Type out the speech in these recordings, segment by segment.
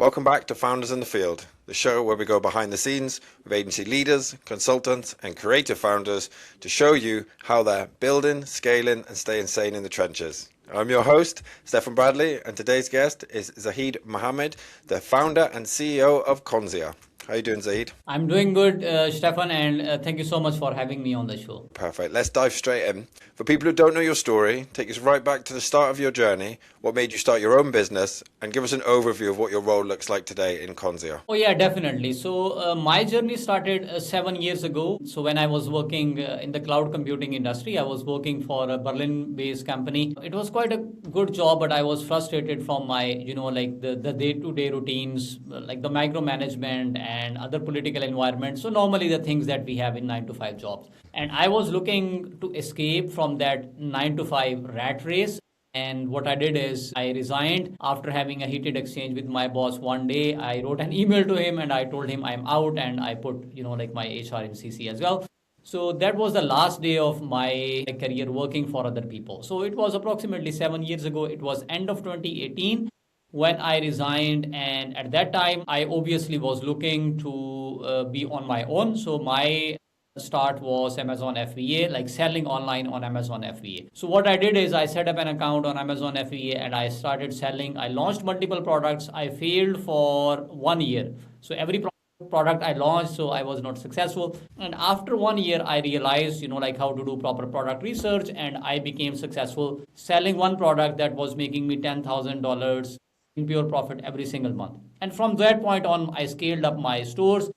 Welcome back to Founders in the Field, the show where we go behind the scenes with agency leaders, consultants, and creative founders to show you how they're building, scaling, and staying sane in the trenches. I'm your host, Stefan Bradley, and today's guest is Zahid Mohammed, the founder and CEO of Conzia. How you doing, Zahid? I'm doing good, Stefan, and thank you so much for having me on the show. Perfect. Let's dive straight in. For people who don't know your story, take us right back to the start of your journey, what made you start your own business, and give us an overview of what your role looks like today in Conzia. Oh, yeah, definitely. So, my journey started 7 years ago. So, when I was working in the cloud computing industry, I was working for a Berlin based company. It was quite a good job, but I was frustrated from my, the day to day routines, like the micromanagement and other political environment. So, normally the things that we have in 9 to 5 jobs. And I was looking to escape from that 9 to 5 rat race. And what I did is I resigned after having a heated exchange with my boss one day. I wrote an email to him and I told him I'm out, and I put, my HR in CC as well. So that was the last day of my career working for other people. So it was approximately 7 years ago. It was end of 2018 when I resigned. And at that time, I obviously was looking to be on my own. So my start was Amazon FBA, like selling online on Amazon FBA. So what I did is I set up an account on Amazon FBA and I started selling. I launched multiple products. I failed for 1 year. So every product I launched, so I was not successful. And after 1 year, I realized, how to do proper product research, and I became successful selling one product that was making me $10,000 in pure profit every single month. And from that point on, I scaled up my stores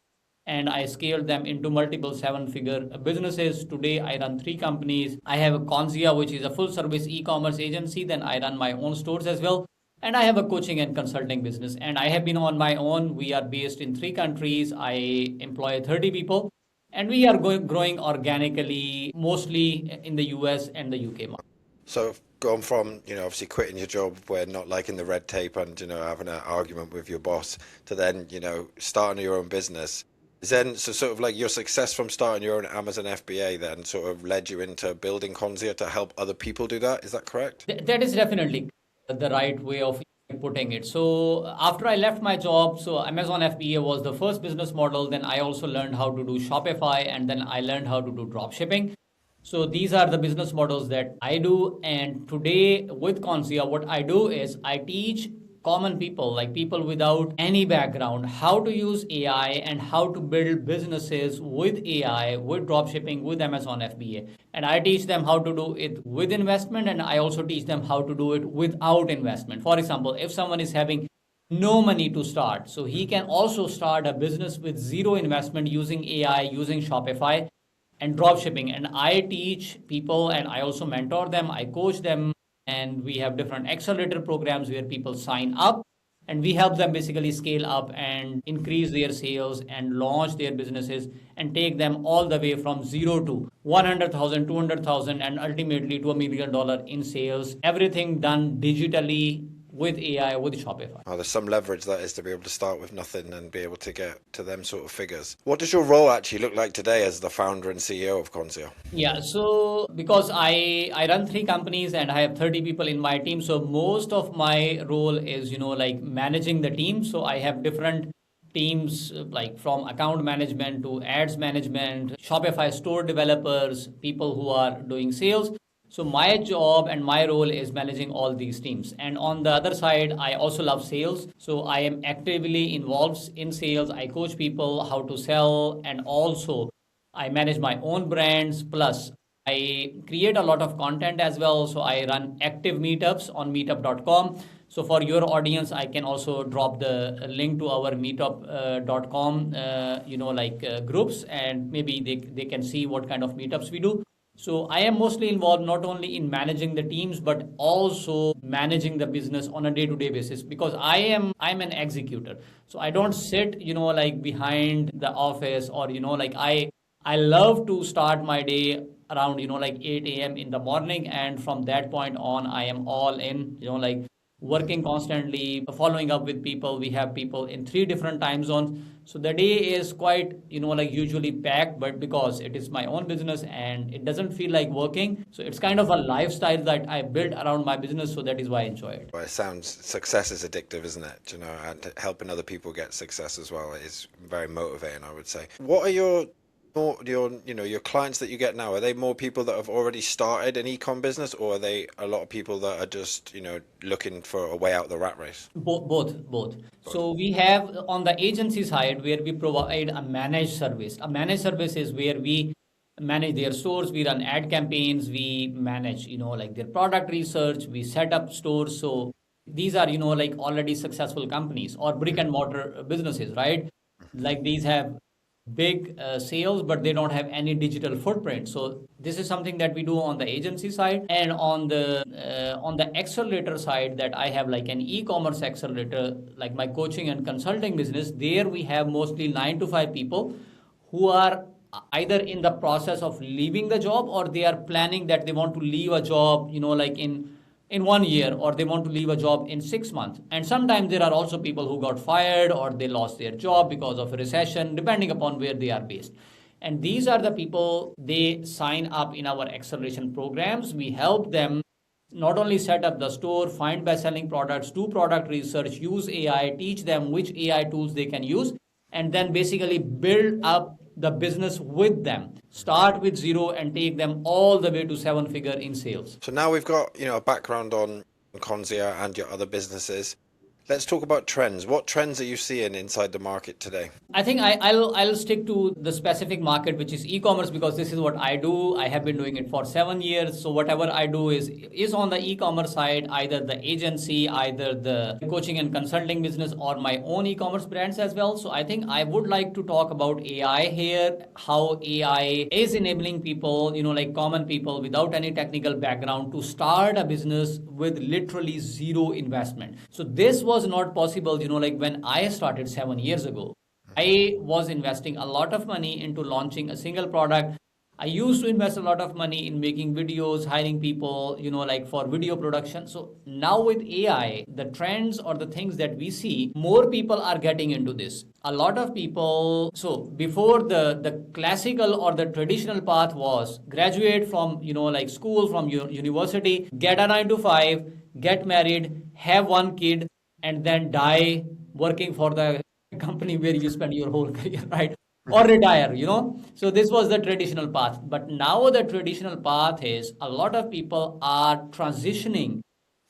and I scaled them into multiple 7-figure businesses. Today, I run 3 companies. I have a Conzia, which is a full-service e-commerce agency. Then I run my own stores as well. And I have a coaching and consulting business. And I have been on my own. We are based in 3 countries. I employ 30 people. And we are growing organically, mostly in the US and the UK market. So gone from, obviously quitting your job where not liking the red tape and, having an argument with your boss to then, starting your own business. Then, so sort of like your success from starting your own Amazon FBA then sort of led you into building Conzia to help other people do that. Is that correct? That is definitely the right way of putting it. So after I left my job, so Amazon FBA was the first business model. Then I also learned how to do Shopify, and then I learned how to do drop shipping. So these are the business models that I do. And today with Conzia, what I do is I teach common people, like people without any background, how to use AI and how to build businesses with AI, with dropshipping, with Amazon FBA. And I teach them how to do it with investment, and I also teach them how to do it without investment. For example, if someone is having no money to start, so he can also start a business with zero investment using AI, using Shopify and dropshipping. And I teach people and I also mentor them, I coach them. And we have different accelerator programs where people sign up and we help them basically scale up and increase their sales and launch their businesses and take them all the way from zero to 100,000, 200,000, and ultimately to $1 million in sales. Everything done digitally with AI, with Shopify. Oh, there's some leverage that is to be able to start with nothing and be able to get to them sort of figures. What does your role actually look like today as the founder and CEO of Conzia? Yeah, so because I run 3 companies and I have 30 people in my team, so most of my role is, managing the team. So I have different teams like from account management to ads management, Shopify store developers, people who are doing sales. So my job and my role is managing all these teams. And on the other side, I also love sales. So I am actively involved in sales. I coach people how to sell, and also I manage my own brands. Plus, I create a lot of content as well. So I run active meetups on meetup.com. So for your audience, I can also drop the link to our meetup.com, groups, and maybe they can see what kind of meetups we do. So I am mostly involved not only in managing the teams, but also managing the business on a day-to-day basis, because I'm an executor. So I don't sit, behind the office, or, I love to start my day around, 8 a.m. in the morning. And from that point on, I am all in, working constantly, following up with people. We have people in 3 different time zones. So the day is quite, like usually packed, but because it is my own business and it doesn't feel like working. So it's kind of a lifestyle that I built around my business. So that is why I enjoy it. Well, it sounds success is addictive, isn't it? And helping other people get success as well is very motivating, I would say. What are your clients that you get now? Are they more people that have already started an e-com business, or are they a lot of people that are just, looking for a way out the rat race? Both. So we have on the agency side where we provide a managed service. A managed service is where we manage their stores, we run ad campaigns, we manage, like their product research, we set up stores. So these are, like already successful companies or brick and mortar businesses, right? Like these have big sales, but they don't have any digital footprint. So this is something that we do on the agency side, and on the accelerator side, that I have like an e-commerce accelerator, like my coaching and consulting business. There we have mostly 9 to 5 people who are either in the process of leaving the job, or they are planning that they want to leave a job, like in 1 year, or they want to leave a job in 6 months. And sometimes there are also people who got fired or they lost their job because of a recession, depending upon where they are based. And these are the people, they sign up in our acceleration programs. We help them not only set up the store, find best-selling products, do product research, use AI, teach them which AI tools they can use, and then basically build up the business with them. Start with zero and take them all the way to 7-figure in sales. So now we've got, a background on Conzia and your other businesses. Let's talk about trends. What trends are you seeing inside the market today? I think I'll stick to the specific market, which is e-commerce, because this is what I do. I have been doing it for 7 years. So whatever I do is on the e-commerce side, either the agency, either the coaching and consulting business, or my own e-commerce brands as well. So I think I would like to talk about AI here, how AI is enabling people, like common people without any technical background, to start a business with literally zero investment. So this was not possible, like when I started 7 years ago. I was investing a lot of money into launching a single product. I used to invest a lot of money in making videos, hiring people, like for video production. So now with AI, the trends or the things that we see, more people are getting into this. A lot of people, so before the classical or the traditional path was graduate from, like school, from university, get a 9 to 5, get married, have one kid, and then die working for the company where you spend your whole career, right? Or retire, So this was the traditional path. But now the traditional path is a lot of people are transitioning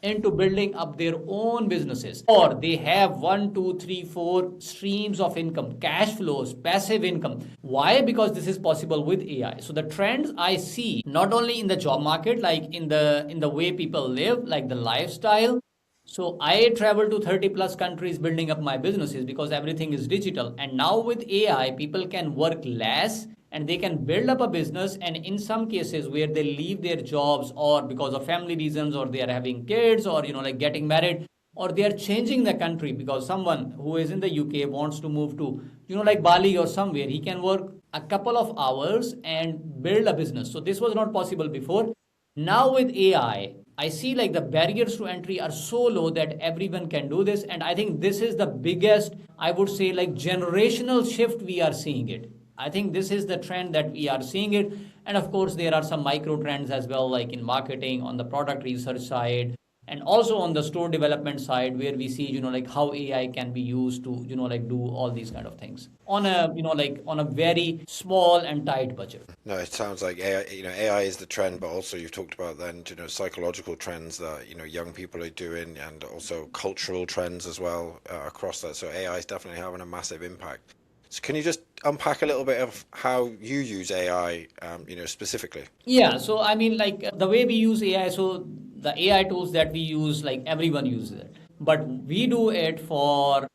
into building up their own businesses, or they have 1, 2, 3, 4 streams of income, cash flows, passive income. Why? Because this is possible with AI. So the trends I see, not only in the job market, like in the way people live, like the lifestyle. So I travel to 30 plus countries building up my businesses because everything is digital. And now with AI, people can work less and they can build up a business. And in some cases where they leave their jobs, or because of family reasons, or they are having kids, or, like getting married, or they are changing the country because someone who is in the UK wants to move to, like Bali or somewhere, he can work a couple of hours and build a business. So this was not possible before. Now with AI, I see like the barriers to entry are so low that everyone can do this. And I think this is the biggest, I would say, like generational shift we are seeing it. I think this is the trend that we are seeing it. And of course, there are some micro trends as well, like in marketing, on the product research side, and also on the store development side, where we see, like how AI can be used to, like do all these kind of things on a, like on a very small and tight budget. No, it sounds like AI, AI is the trend, but also you've talked about then, psychological trends that, young people are doing, and also cultural trends as well across that. So AI is definitely having a massive impact. So can you just unpack a little bit of how you use AI, specifically? Yeah, so I mean, like the way we use AI, so the AI tools that we use, like everyone uses it. But we do it for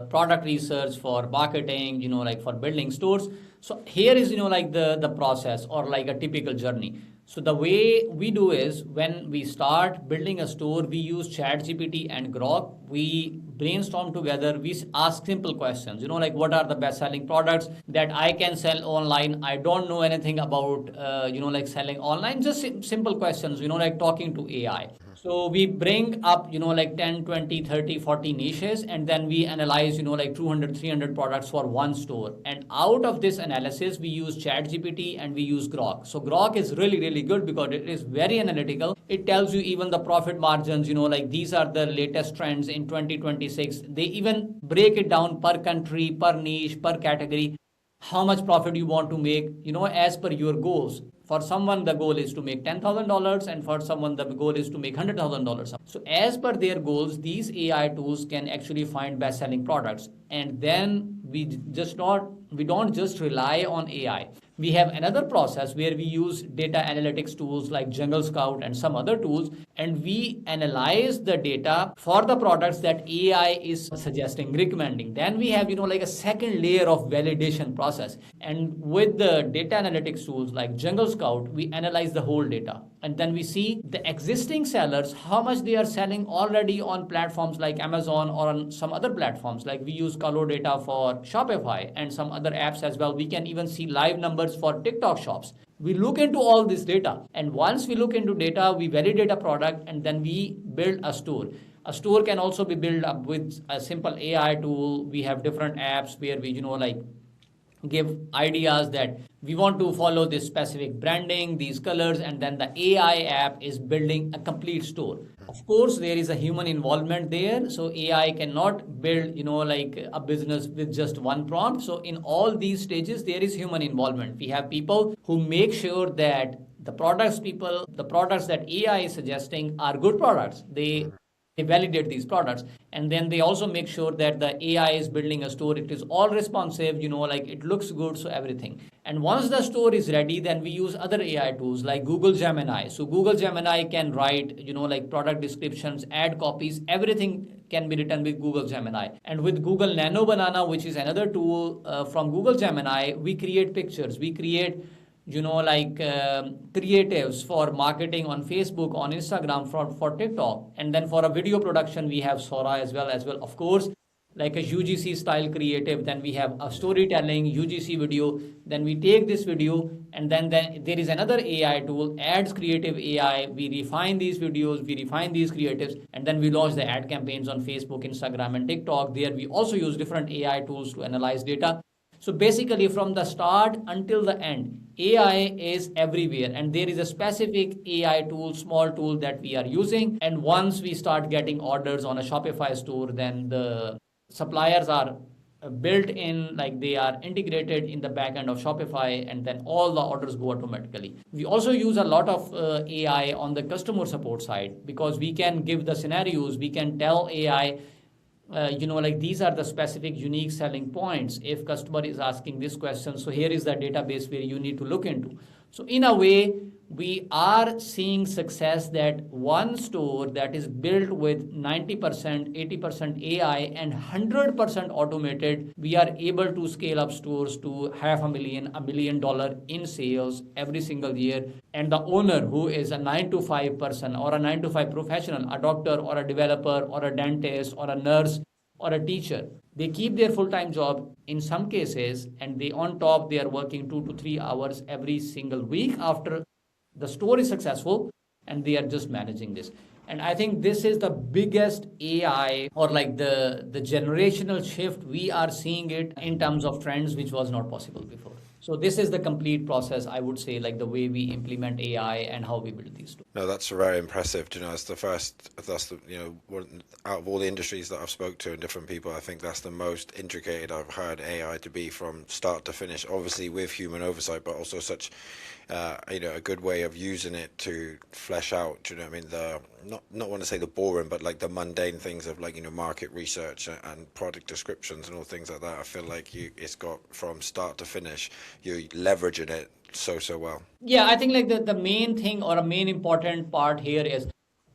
product research, for marketing, like for building stores. So here is, like the process, or like a typical journey. So the way we do is, when we start building a store, we use ChatGPT and Grok. We brainstorm together. We ask simple questions, like what are the best selling products that I can sell online? I don't know anything about, like selling online. Just simple questions, like talking to AI. So we bring up, like 10, 20, 30, 40 niches, and then we analyze, like 200, 300 products for one store. And out of this analysis, we use ChatGPT and we use Grok. So Grok is really, really good because it is very analytical. It tells you even the profit margins, like these are the latest trends in 2026. They even break it down per country, per niche, per category, how much profit you want to make, as per your goals. For someone, the goal is to make $10,000, and for someone, the goal is to make $100,000. So, as per their goals, these AI tools can actually find best-selling products. And then we don't just rely on AI. We have another process where we use data analytics tools like Jungle Scout and some other tools, and we analyze the data for the products that AI is suggesting, recommending. Then we have, like a second layer of validation process. And with the data analytics tools like Jungle Scout, we analyze the whole data. And then we see the existing sellers, how much they are selling already on platforms like Amazon or on some other platforms. Like we use color data for Shopify and some other apps as well. We can even see live numbers for TikTok shops. We look into all this data. And once we look into data, we validate a product and then we build a store. A store can also be built up with a simple AI tool. We have different apps where we, like give ideas that we want to follow this specific branding, these colors, and then the AI app is building a complete store. Of course, there is a human involvement there. So AI cannot build, like a business with just one prompt. So in all these stages, there is human involvement. We have people who make sure that the products that AI is suggesting are good products. They validate these products, and then they also make sure that the AI is building a store. It is all responsive, like it looks good, so everything. And once the store is ready, then we use other AI tools like Google Gemini. So Google Gemini can write, like product descriptions, add copies, everything can be written with Google Gemini. And with Google Nano Banana, which is another tool from Google Gemini, we create pictures, we create creatives for marketing on Facebook, on Instagram, for TikTok. And then for a video production, we have Sora as well. Of course, like a UGC style creative. Then we have a storytelling UGC video. Then we take this video and then there is another AI tool, Ads Creative AI. We refine these videos, we refine these creatives, and then we launch the ad campaigns on Facebook, Instagram, and TikTok. There we also use different AI tools to analyze data. So basically from the start until the end, AI is everywhere, and there is a specific AI tool, small tool that we are using. And once we start getting orders on a Shopify store, then the suppliers are built in, like they are integrated in the back end of Shopify, and then all the orders go automatically. We also use a lot of AI on the customer support side, because we can give the scenarios, we can tell AI, like these are the specific unique selling points. If customer is asking this question, so here is the database where you need to look into. So in a way, we are seeing success that one store that is built with 90%, 80% AI and 100% automated, we are able to scale up stores to $500,000, $1 million in sales every single year. And the owner, who is a 9 to 5 person or a 9 to 5 professional, a doctor or a developer or a dentist or a nurse or a teacher, they keep their full-time job in some cases, and they on top they are working 2 to 3 hours every single week after the store is successful, and they are just managing this. And I think this is the biggest AI, or like the generational shift. We are seeing it in terms of trends, which was not possible before. So this is the complete process, I would say, like the way we implement AI and how we build these tools. No, that's very impressive. That's one, out of all the industries that I've spoke to and different people, I think that's the most intricate I've heard AI to be from start to finish, obviously with human oversight, but also such, a good way of using it to flesh out, the, not want to say the boring, but like the mundane things of like, market research and product descriptions and all things like that. I feel like it's got from start to finish, you're leveraging it so well. Yeah, I think like the main thing or a main important part here is,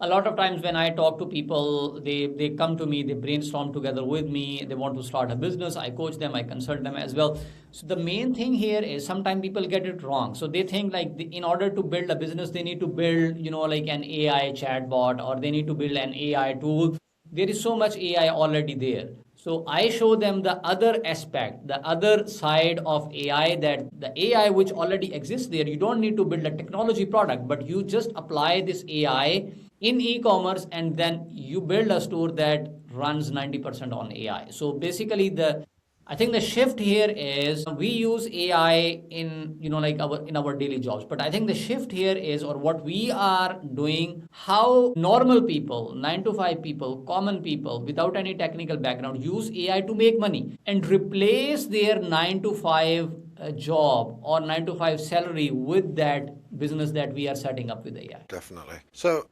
a lot of times when I talk to people, they come to me, they brainstorm together with me, they want to start a business, I coach them, I consult them as well. So the main thing here is sometimes people get it wrong. So they think like in order to build a business, they need to build, like an AI chatbot, or they need to build an AI tool. There is so much AI already there. So I show them the other aspect, the other side of AI, that the AI which already exists there, you don't need to build a technology product, but you just apply this AI in e-commerce, and then you build a store that runs 90% on AI. So basically, I think the shift here is we use AI in, like our daily jobs. But I think the shift here is, or what we are doing, how normal people, 9 to 5 people, common people without any technical background use AI to make money and replace their 9 to 5 job or 9 to 5 salary with that business that we are setting up with AI. Definitely. So,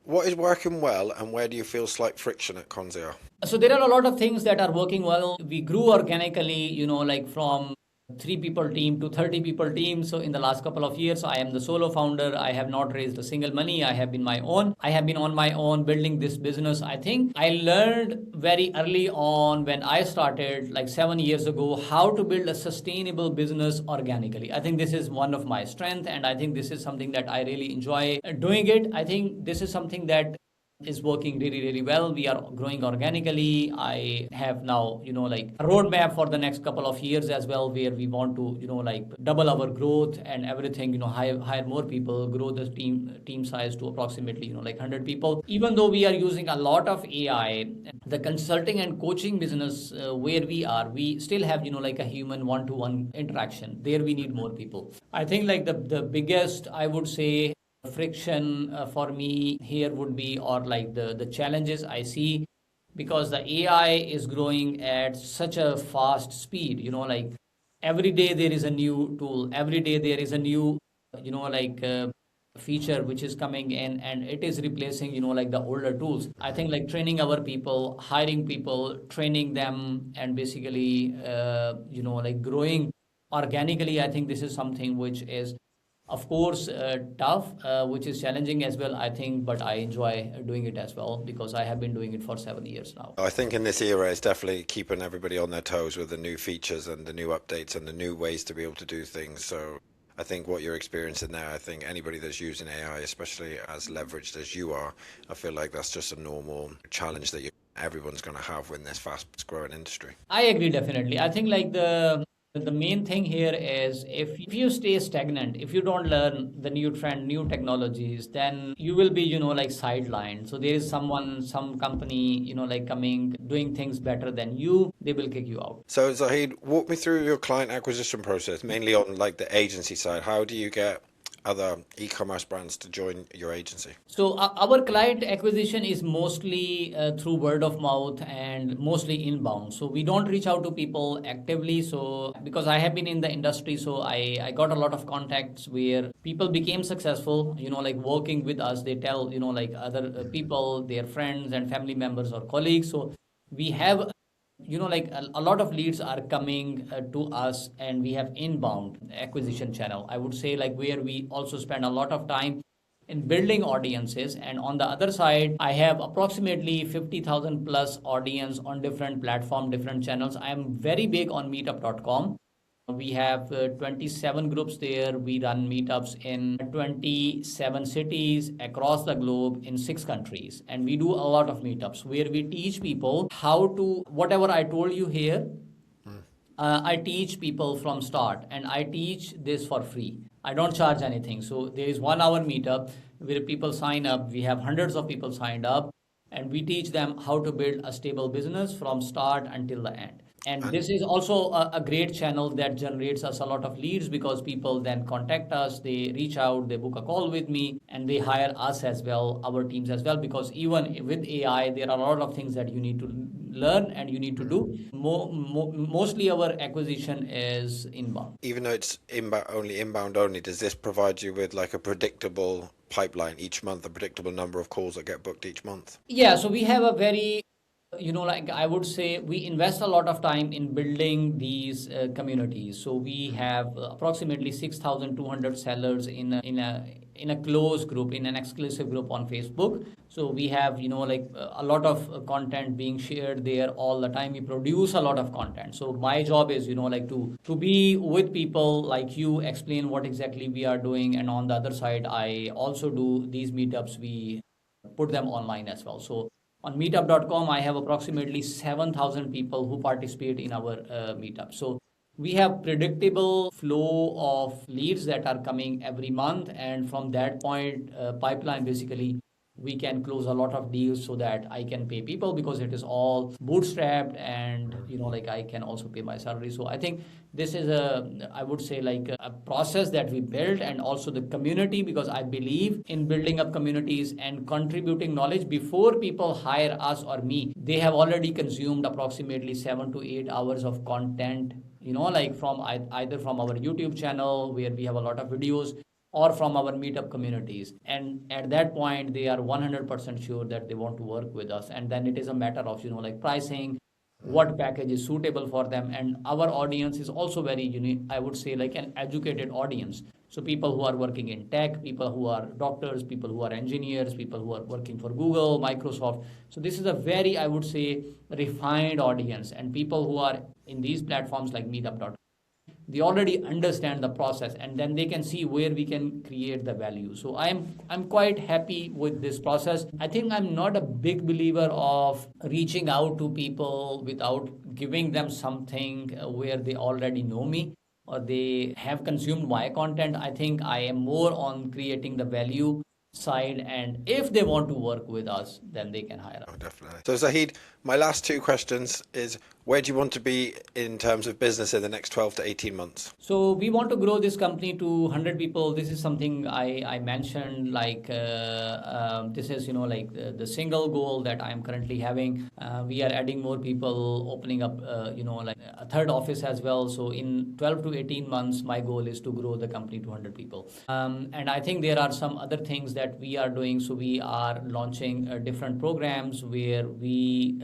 what is working well, and where do you feel slight friction at Conzia? So there are a lot of things that are working well. We grew organically, like from 3 people team to 30 people team. So in the last couple of years, I am the solo founder. I have not raised a single money. I have been my own. I have been on my own building this business. I think I learned very early on when I started like 7 years ago how to build a sustainable business organically. I think this is one of my strengths, and I think this is something that I really enjoy doing it. I think this is something that is working really, really well. We are growing organically. I have now, like a roadmap for the next couple of years as well, where we want to, like double our growth and everything, hire more people, grow the team size to approximately, like 100 people. Even though we are using a lot of AI, the consulting and coaching business where we still have, like a human one-to-one interaction. There we need more people. I think like the biggest, I would say, friction for me here would be, or like the challenges I see, because the AI is growing at such a fast speed, like every day there is a new tool, every day there is a new, like feature which is coming in, and it is replacing, like the older tools. I think like training our people, hiring people, training them, and basically, like growing organically. I think this is something which is, of course, tough, which is challenging as well, I think, but I enjoy doing it as well because I have been doing it for 7 years now. I think in this era, it's definitely keeping everybody on their toes with the new features and the new updates and the new ways to be able to do things. So I think what you're experiencing there, I think anybody that's using AI, especially as leveraged as you are, I feel like that's just a normal challenge that everyone's going to have in this fast growing industry. I agree, definitely. I think like the main thing here is, if you stay stagnant, if you don't learn the new trend, new technologies, then you will be, like sidelined. So there is some company, like coming, doing things better than you, they will kick you out. So Zahid, walk me through your client acquisition process, mainly on like the agency side. How do you get other e-commerce brands to join your agency? So our client acquisition is mostly through word of mouth and mostly inbound. So we don't reach out to people actively. So because I have been in the industry, so I got a lot of contacts where people became successful, like working with us. They tell, like other people, their friends and family members or colleagues. So we have, like a lot of leads are coming to us, and we have inbound acquisition channel, I would say, like where we also spend a lot of time in building audiences. And on the other side, I have approximately 50,000 plus audience on different platform, different channels. I am very big on meetup.com. We have 27 groups there. We run meetups in 27 cities across the globe in 6 countries. And we do a lot of meetups where we teach people how to, whatever I told you here, I teach people from start, and I teach this for free. I don't charge anything. So there is 1 hour meetup where people sign up. We have hundreds of people signed up, and we teach them how to build a stable business from start until the end. And this is also a great channel that generates us a lot of leads, because people then contact us, they reach out, they book a call with me, and they hire us as well, our teams as well, because even with AI, there are a lot of things that you need to learn and you need to do. Mostly our acquisition is inbound. Even though it's inbound only, does this provide you with like a predictable pipeline each month, a predictable number of calls that get booked each month? Yeah, so we have a very, like I would say, we invest a lot of time in building these communities. So we have approximately 6,200 sellers in a closed group, in an exclusive group on Facebook. So we have, like a lot of content being shared there all the time. We produce a lot of content. So my job is, like to be with people like you, explain what exactly we are doing. And on the other side, I also do these meetups. We put them online as well. So on meetup.com, I have approximately 7,000 people who participate in our meetup. So we have predictable flow of leads that are coming every month. And from that point, pipeline basically we can close a lot of deals so that I can pay people, because it is all bootstrapped, and like I can also pay my salary. So I think this is I would say like a process that we built, and also the community, because I believe in building up communities and contributing knowledge. Before people hire us or me, they have already consumed approximately 7 to 8 hours of content, like from either from our YouTube channel, where we have a lot of videos, or from our meetup communities. And at that point, they are 100% sure that they want to work with us. And then it is a matter of, like pricing, what package is suitable for them. And our audience is also very unique, I would say, like an educated audience. So people who are working in tech, people who are doctors, people who are engineers, people who are working for Google, Microsoft. So this is a very, I would say, refined audience, and people who are in these platforms like meetup.com, they already understand the process, and then they can see where we can create the value. So I'm quite happy with this process. I think I'm not a big believer of reaching out to people without giving them something where they already know me or they have consumed my content. I think I am more on creating the value side, and if they want to work with us, then they can hire us. Oh, definitely. So Zahid, my last two questions is, where do you want to be in terms of business in the next 12 to 18 months? So we want to grow this company to 100 people. This is something I mentioned, like this is, like the single goal that I'm currently having. We are adding more people, opening up, like a third office as well. So in 12 to 18 months, my goal is to grow the company to 100 people. And I think there are some other things that we are doing. So we are launching different programs where we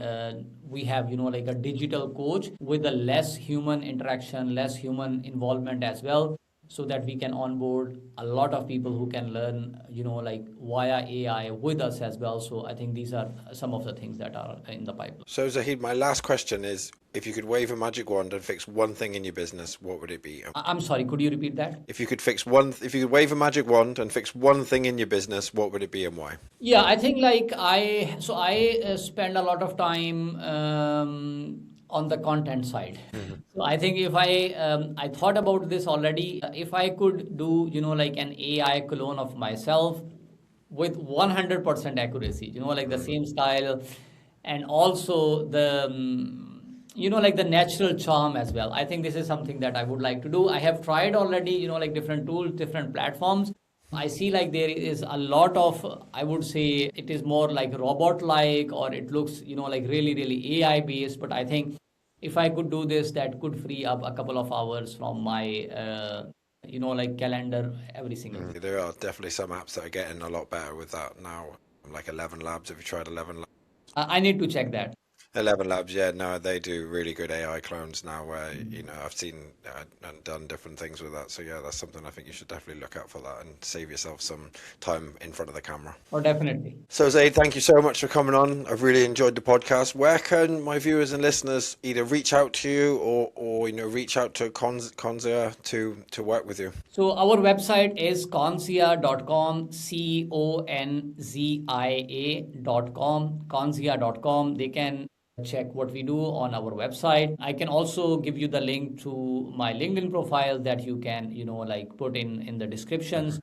have, like a digital coach with a less human interaction, less human involvement as well, so that we can onboard a lot of people who can learn, like via AI with us as well. So I think these are some of the things that are in the pipeline. So Zahid, my last question is, if you could wave a magic wand and fix one thing in your business, what would it be? I'm sorry, could you repeat that? If you could wave a magic wand and fix one thing in your business, what would it be and why? Yeah, I think like I spend a lot of time on the content side. So I think if I thought about this already, if I could do, like an AI clone of myself with 100% accuracy, like the same style, and also the like the natural charm as well. I think this is something that I would like to do. I have tried already, like different tools, different platforms. I see like there is a lot of, I would say it is more like robot-like, or it looks, like really, really AI-based. But I think if I could do this, that could free up a couple of hours from my, like calendar every single day. There are definitely some apps that are getting a lot better with that now, like 11 Labs. Have you tried 11 Labs? I need to check that. 11 Labs, yeah, no, they do really good AI clones now where, I've seen and done different things with that. So, yeah, that's something I think you should definitely look out for that and save yourself some time in front of the camera. Oh, definitely. So, Zaid, thank you so much for coming on. I've really enjoyed the podcast. Where can my viewers and listeners either reach out to you or reach out to Conzia to work with you? So our website is conzia.com, conzia.com, conzia.com. They can check what we do on our website. I can also give you the link to my LinkedIn profile that you can, like put in the descriptions.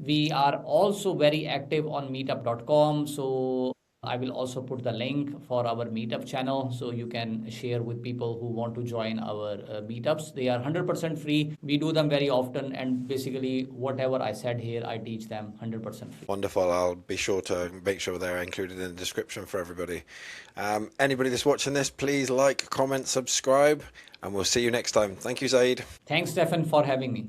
We are also very active on meetup.com. So I will also put the link for our meetup channel, so you can share with people who want to join our meetups. They are 100% free. We do them very often, and basically whatever I said here, I teach them 100% free. Wonderful. I'll be sure to make sure they're included in the description for everybody. Anybody that's watching this, please like, comment, subscribe, and we'll see you next time. Thank you, Zaid. Thanks, Stefan, for having me.